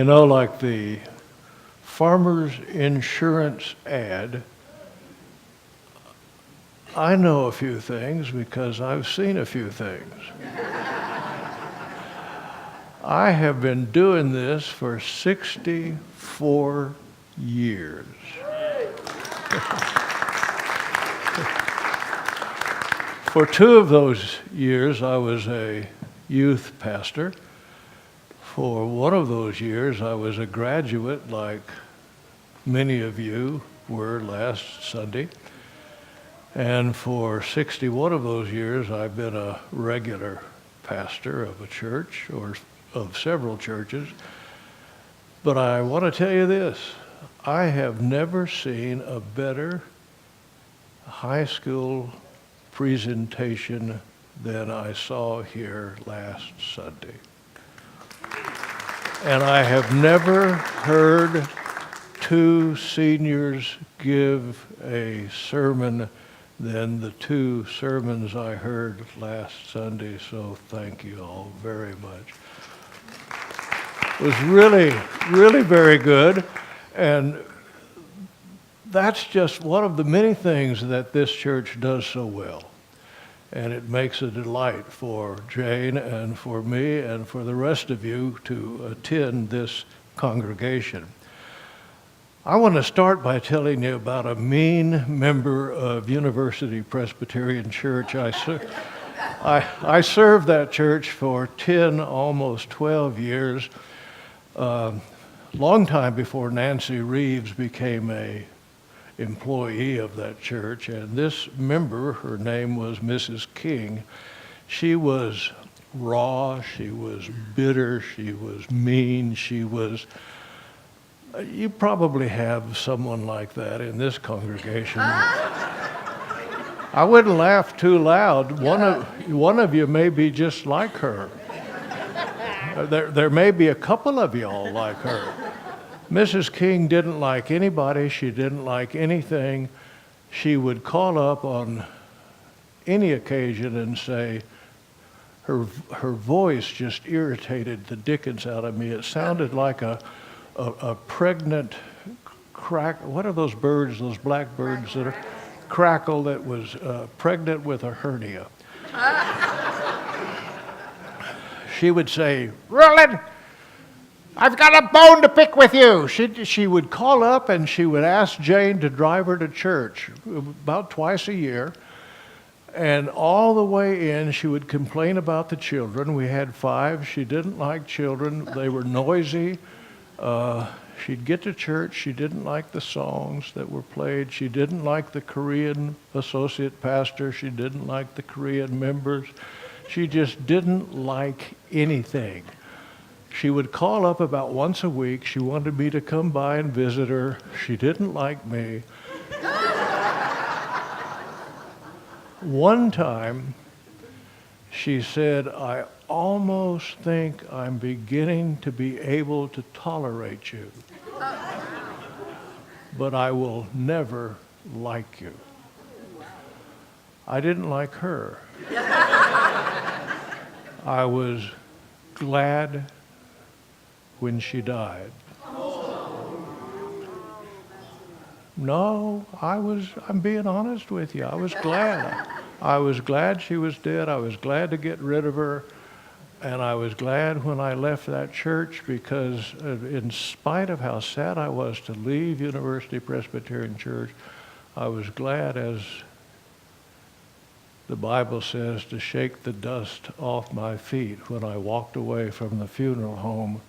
Like the farmer's insurance ad, I know a few things because I've seen a few things. I have been doing this for 64 years. For 2 of those years, I was a youth pastor. For 1 of those years, I was a graduate, like many of you were last Sunday. And for 61 of those years, I've been a regular pastor of a church or of several churches. But I want to tell you this, I have never seen a better high school presentation than I saw here last Sunday. And I have never heard 2 seniors give a sermon than the 2 sermons I heard last Sunday, so thank you all very much. It was really, really very good, and that's just one of the many things that this church does so well. And it makes a delight for Jane and for me and for the rest of you to attend this congregation. I want to start by telling you about a mean member of University Presbyterian Church. I served that church for 10, almost 12 years, long time before Nancy Reeves became a employee of that church, and this member, her name was Mrs. King. She was raw, she was bitter, she was mean, you probably have someone like that in this congregation. I wouldn't laugh too loud. One of you may be just like her. There may be a couple of y'all like her. Mrs. King didn't like anybody. She didn't like anything. She would call up on any occasion and say, her voice just irritated the dickens out of me. It sounded like a pregnant crack. What are those birds, those black birds that are crackle that was pregnant with a hernia? She would say, "Roland, I've got a bone to pick with you." She would call up and she would ask Jane to drive her to church about twice a year. And all the way in, she would complain about the children. We had 5. She didn't like children. They were noisy. She'd get to church. She didn't like the songs that were played. She didn't like the Korean associate pastor. She didn't like the Korean members. She just didn't like anything. She would call up about once a week. She wanted me to come by and visit her. She didn't like me. One time, she said, "I almost think I'm beginning to be able to tolerate you, but I will never like you." I didn't like her. I was glad when she died. No, I'm being honest with you. I was glad. I was glad she was dead. I was glad to get rid of her. And I was glad when I left that church because in spite of how sad I was to leave University Presbyterian Church, I was glad, as the Bible says, to shake the dust off my feet when I walked away from the funeral home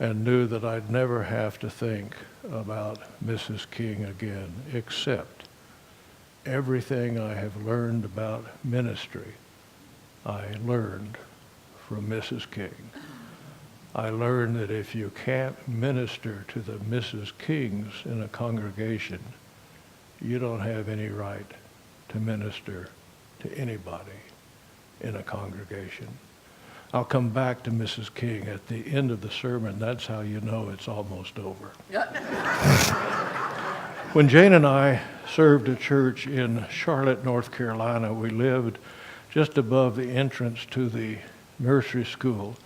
and knew that I'd never have to think about Mrs. King again, except everything I have learned about ministry, I learned from Mrs. King. I learned that if you can't minister to the Mrs. Kings in a congregation, you don't have any right to minister to anybody in a congregation. I'll come back to Mrs. King at the end of the sermon. That's how you know it's almost over. When Jane and I served a church in Charlotte, North Carolina, we lived just above the entrance to the nursery school.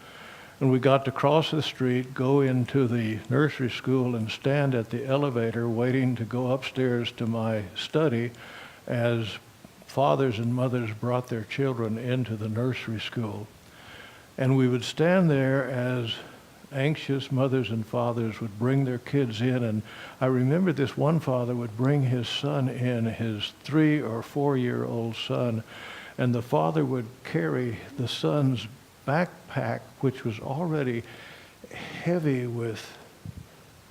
when we got to cross the street, go into the nursery school and stand at the elevator waiting to go upstairs to my study as fathers and mothers brought their children into the nursery school. And we would stand there as anxious mothers and fathers would bring their kids in. And I remember this one father would bring his son in, his 3 or 4-year-old son, and the father would carry the son's backpack, which was already heavy with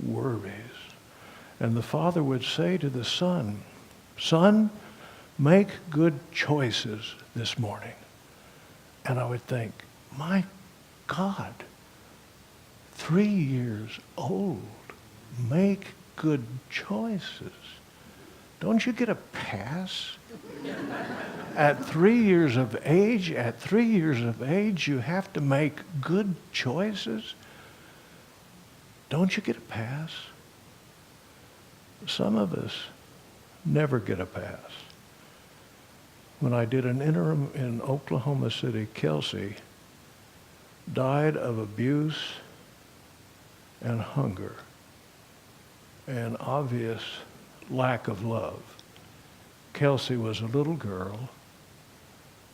worries. And the father would say to the son, "Son, make good choices this morning." And I would think, my God, 3 years old, make good choices. Don't you get a pass? At 3 years of age, you have to make good choices? Don't you get a pass? Some of us never get a pass. When I did an interim in Oklahoma City, Kelsey died of abuse and hunger and obvious lack of love. Kelsey was a little girl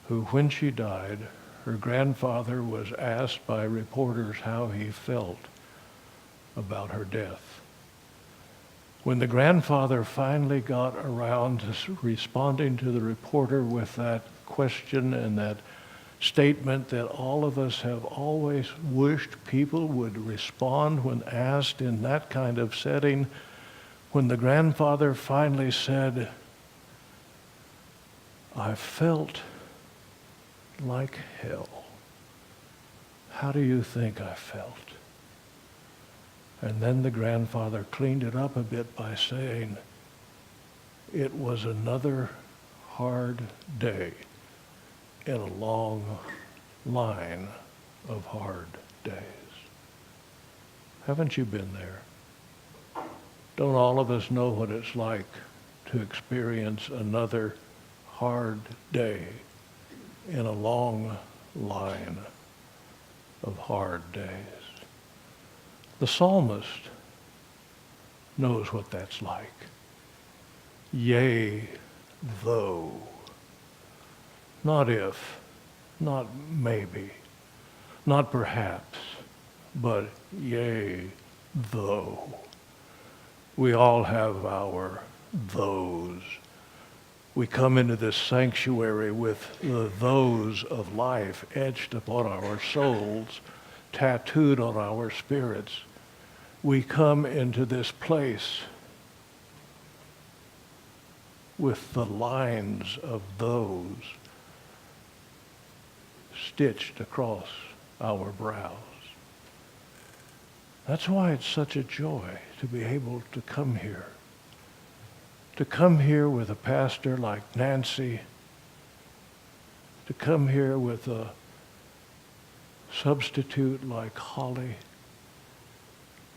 who, when she died, her grandfather was asked by reporters how he felt about her death. When the grandfather finally got around to responding to the reporter with that question and that statement that all of us have always wished people would respond when asked in that kind of setting, when the grandfather finally said, "I felt like hell. How do you think I felt?" And then the grandfather cleaned it up a bit by saying, "It was another hard day in a long line of hard days." Haven't you been there? Don't all of us know what it's like to experience another hard day in a long line of hard days? The psalmist knows what that's like. Yea, though. Not if, not maybe, not perhaps, but yea, though. We all have our those. We come into this sanctuary with the those of life etched upon our souls, tattooed on our spirits. We come into this place with the lines of those stitched across our brows. That's why it's such a joy to be able to come here. To come here with a pastor like Nancy, to come here with a substitute like Holly,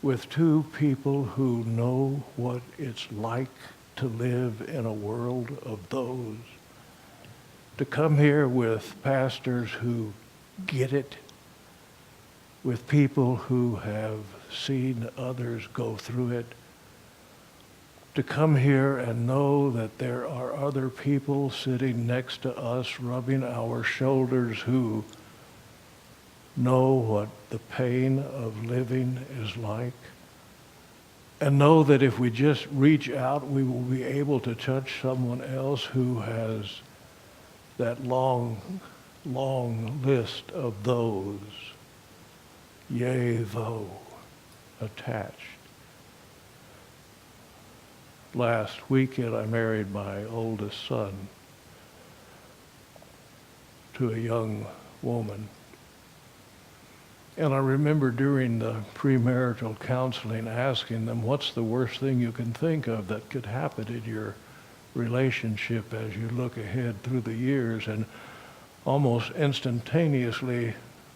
with two people who know what it's like to live in a world of those. To come here with pastors who get it, with people who have seen others go through it. To come here and know that there are other people sitting next to us, rubbing our shoulders, who know what the pain of living is like, and know that if we just reach out, we will be able to touch someone else who has that long, long list of those, yea, though, attached. Last weekend, I married my oldest son to a young woman. And I remember during the premarital counseling asking them, what's the worst thing you can think of that could happen in your relationship as you look ahead through the years? And almost instantaneously,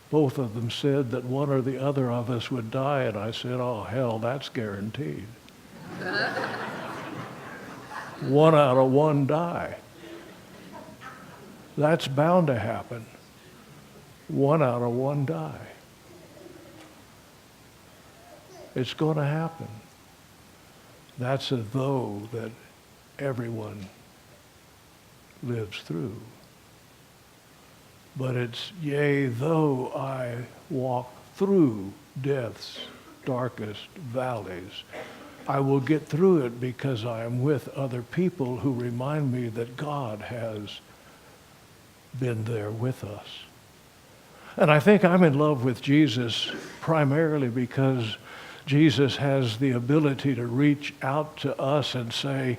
both of them said that one or the other of us would die. And I said, oh, hell, that's guaranteed. 1 out of 1 die. That's bound to happen. 1 out of 1 die. It's going to happen. That's a though that everyone lives through. But it's, yea, though I walk through death's darkest valleys, I will get through it because I am with other people who remind me that God has been there with us. And I think I'm in love with Jesus primarily because Jesus has the ability to reach out to us and say,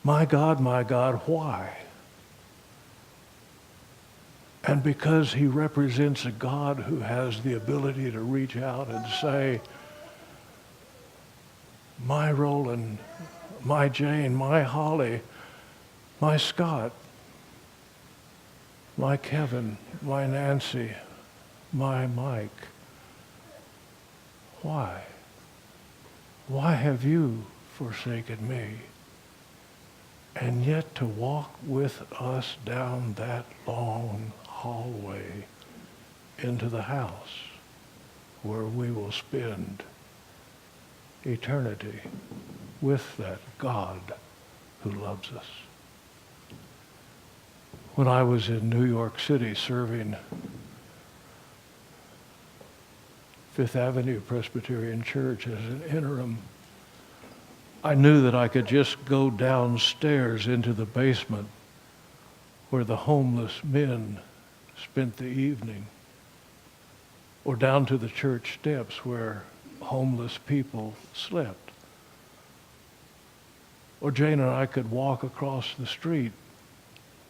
my God, why? And because he represents a God who has the ability to reach out and say, my Roland, my Jane, my Holly, my Scott, my Kevin, my Nancy, my Mike, why? Why have you forsaken me? And yet to walk with us down that long hallway into the house where we will spend eternity with that God who loves us. When I was in New York City serving Fifth Avenue Presbyterian Church as an interim, I knew that I could just go downstairs into the basement where the homeless men spent the evening, or down to the church steps where homeless people slept. Or Jane and I could walk across the street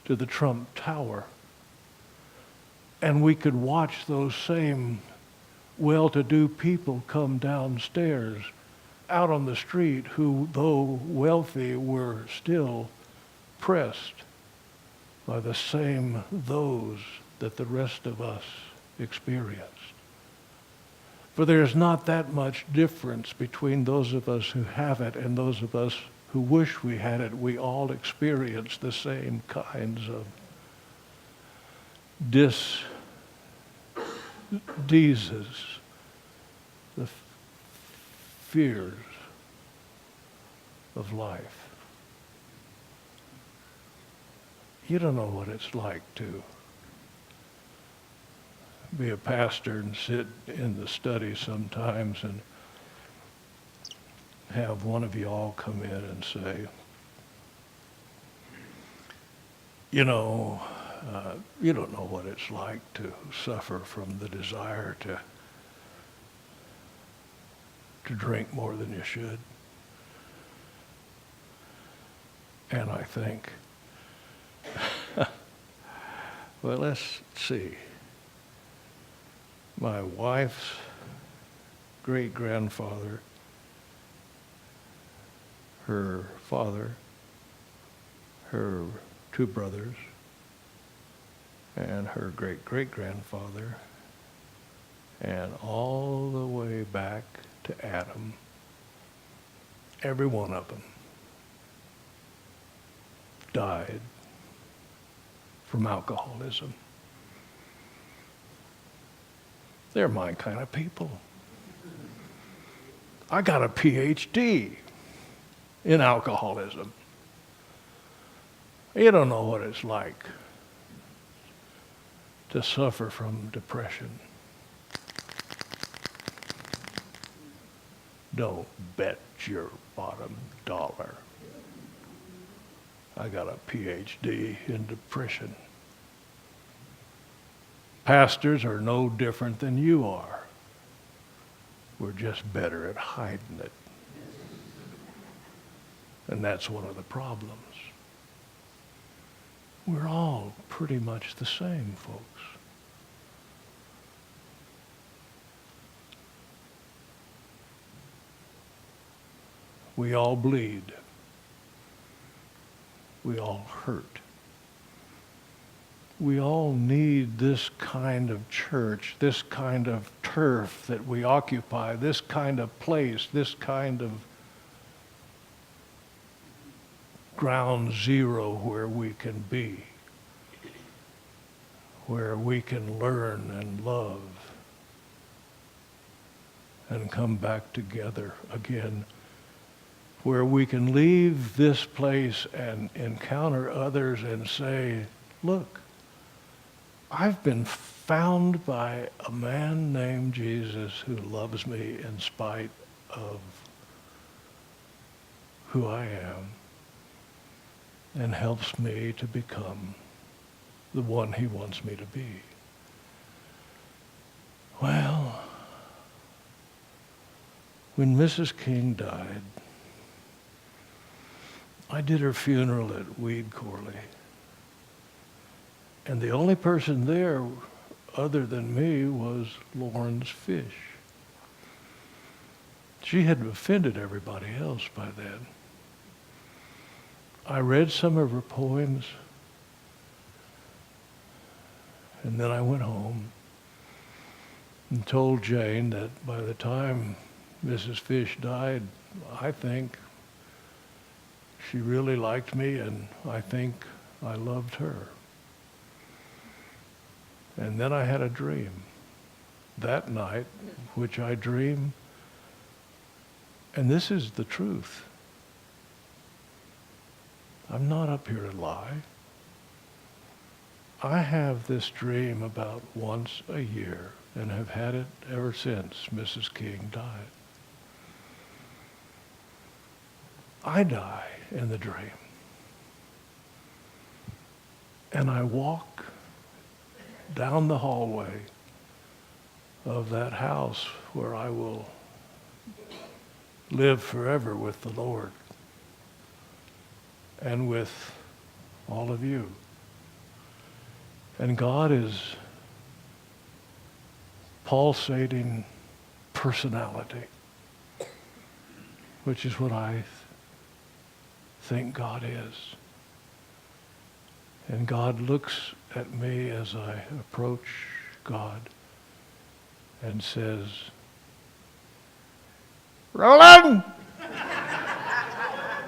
to the Trump Tower, and we could watch those same well-to-do people come downstairs out on the street who, though wealthy, were still pressed by the same those that the rest of us experienced. For there's not that much difference between those of us who have it and those of us who wish we had it. We all experience the same kinds of diseases, the fears of life. You don't know what it's like to be a pastor and sit in the study sometimes and have one of you all come in and say, you don't know what it's like to suffer from the desire to drink more than you should. And I think, well, let's see. My wife's great-grandfather, her father, her two brothers, and her great-great-grandfather, and all the way back to Adam, every one of them died from alcoholism. They're my kind of people. I got a PhD in alcoholism. You don't know what it's like to suffer from depression. Don't bet your bottom dollar. I got a PhD in depression. Pastors are no different than you are. We're just better at hiding it. And that's one of the problems. We're all pretty much the same, folks. We all bleed. We all hurt. We all need this kind of church, this kind of turf that we occupy, this kind of place, this kind of ground zero where we can be, where we can learn and love and come back together again, where we can leave this place and encounter others and say, look, I've been found by a man named Jesus who loves me in spite of who I am and helps me to become the one he wants me to be. Well, when Mrs. King died, I did her funeral at Weed Corley. And the only person there other than me was Lauren's Fish. She had offended everybody else by then. I read some of her poems, and then I went home and told Jane that by the time Mrs. Fish died, I think she really liked me, and I think I loved her. And then I had a dream that night, which I dreamed, and this is the truth. I'm not up here to lie. I have this dream about once a year and have had it ever since Mrs. King died. I die in the dream. And I walk down the hallway of that house where I will live forever with the Lord and with all of you. And God is pulsating personality, which is what I think God is. And God looks at me as I approach God and says, Roland,